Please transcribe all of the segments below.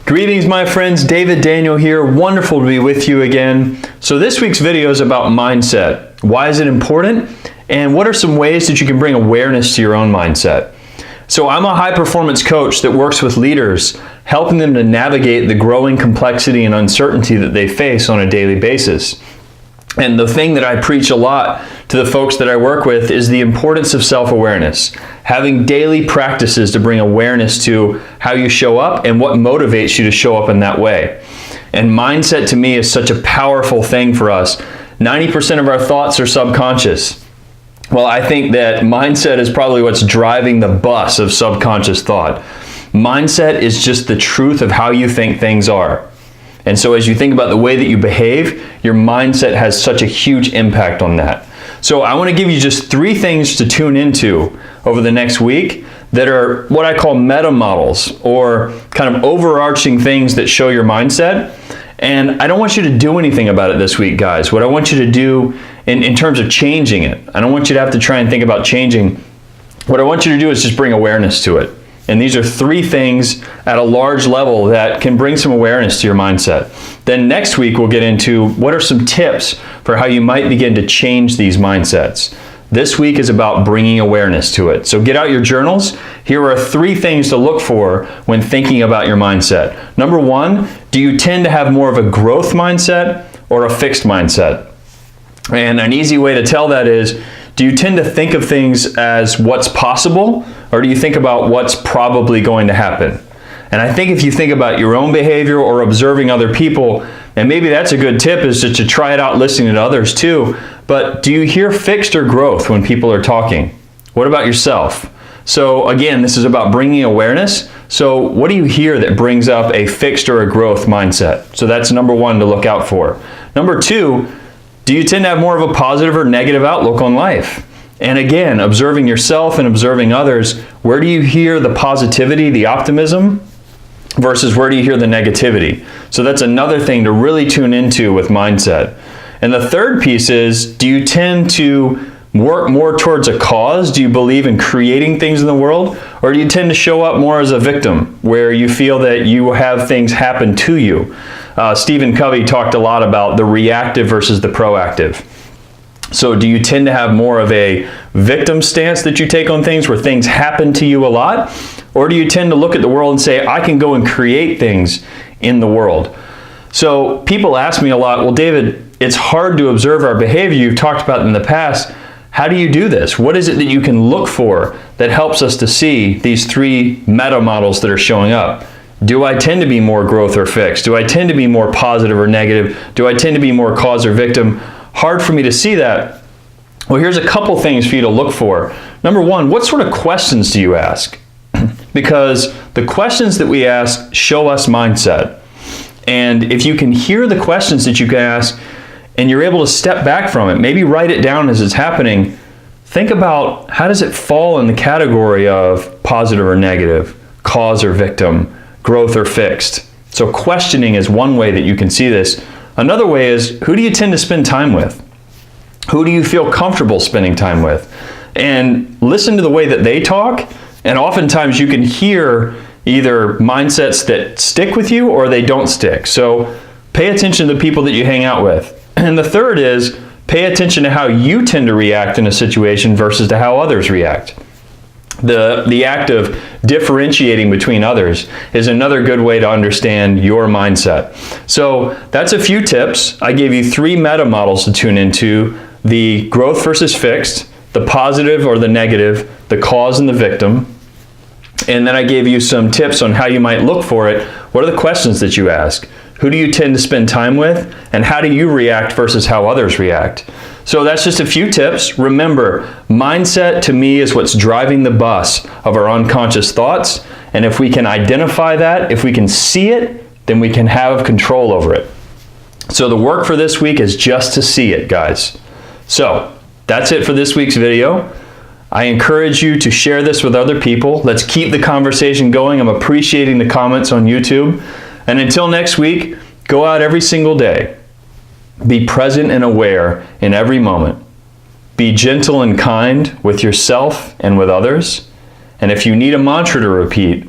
Greetings, my friends. David Daniel here. Wonderful to be with you again. So this week's video is about mindset. Why is it important? And what are some ways that you can bring awareness to your own mindset? So I'm a high-performance coach that works with leaders, helping them to navigate the growing complexity and uncertainty that they face on a daily basis. And the thing that I preach a lot to the folks that I work with is the importance of self-awareness. Having daily practices to bring awareness to how you show up and what motivates you to show up in that way. And mindset to me is such a powerful thing for us. 90% of our thoughts are subconscious. Well, I think that mindset is probably what's driving the bus of subconscious thought. Mindset is just the truth of how you think things are. And so as you think about the way that you behave, your mindset has such a huge impact on that. So I want to give you just 3 things to tune into over the next week that are what I call meta models, or kind of overarching things that show your mindset. And I don't want you to do anything about it this week, guys. What I want you to do in terms of changing it, I don't want you to have to try and think about changing. What I want you to do is just bring awareness to it. And these are 3 things at a large level that can bring some awareness to your mindset. Then next week we'll get into what are some tips for how you might begin to change these mindsets. This week is about bringing awareness to it. So get out your journals. Here are 3 things to look for when thinking about your mindset. Number 1, do you tend to have more of a growth mindset or a fixed mindset? And an easy way to tell that is, do you tend to think of things as what's possible, or do you think about what's probably going to happen? And I think if you think about your own behavior or observing other people, and maybe that's a good tip, is to try it out listening to others too, but do you hear fixed or growth when people are talking? What about yourself? So again, this is about bringing awareness. So what do you hear that brings up a fixed or a growth mindset? So that's number 1 to look out for. Number 2, do you tend to have more of a positive or negative outlook on life? And again, observing yourself and observing others, where do you hear the positivity, the optimism, versus where do you hear the negativity? So that's another thing to really tune into with mindset. And the third piece is, do you tend to work more towards a cause? Do you believe in creating things in the world? Or do you tend to show up more as a victim, where you feel that you have things happen to you? Stephen Covey talked a lot about the reactive versus the proactive. So do you tend to have more of a victim stance that you take on things, where things happen to you a lot? Or do you tend to look at the world and say, I can go and create things in the world? So people ask me a lot, well, David, it's hard to observe our behavior. You've talked about it in the past. How do you do this? What is it that you can look for that helps us to see these 3 meta models that are showing up? Do I tend to be more growth or fixed? Do I tend to be more positive or negative? Do I tend to be more cause or victim? Hard for me to see that. Well, here's a couple things for you to look for. Number 1, what sort of questions do you ask? Because the questions that we ask show us mindset. And if you can hear the questions that you can ask and you're able to step back from it, maybe write it down as it's happening, think about, how does it fall in the category of positive or negative, cause or victim, growth or fixed? So questioning is one way that you can see this. Another way is, who do you tend to spend time with? Who do you feel comfortable spending time with? And listen to the way that they talk, and oftentimes you can hear either mindsets that stick with you or they don't stick. So pay attention to the people that you hang out with. And the third is, pay attention to how you tend to react in a situation versus to how others react. The act of differentiating between others is another good way to understand your mindset. So that's a few tips. I gave you 3 meta models to tune into: the growth versus fixed, the positive or the negative, the cause and the victim. And then I gave you some tips on how you might look for it. What are the questions that you ask? Who do you tend to spend time with? And how do you react versus how others react? So that's just a few tips. Remember, mindset to me is what's driving the bus of our unconscious thoughts. And if we can identify that, if we can see it, then we can have control over it. So the work for this week is just to see it, guys. So that's it for this week's video. I encourage you to share this with other people. Let's keep the conversation going. I'm appreciating the comments on YouTube. And until next week, go out every single day. Be present and aware in every moment. Be gentle and kind with yourself and with others. And if you need a mantra to repeat,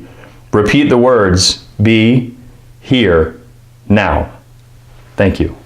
repeat the words, be, here, now. Thank you.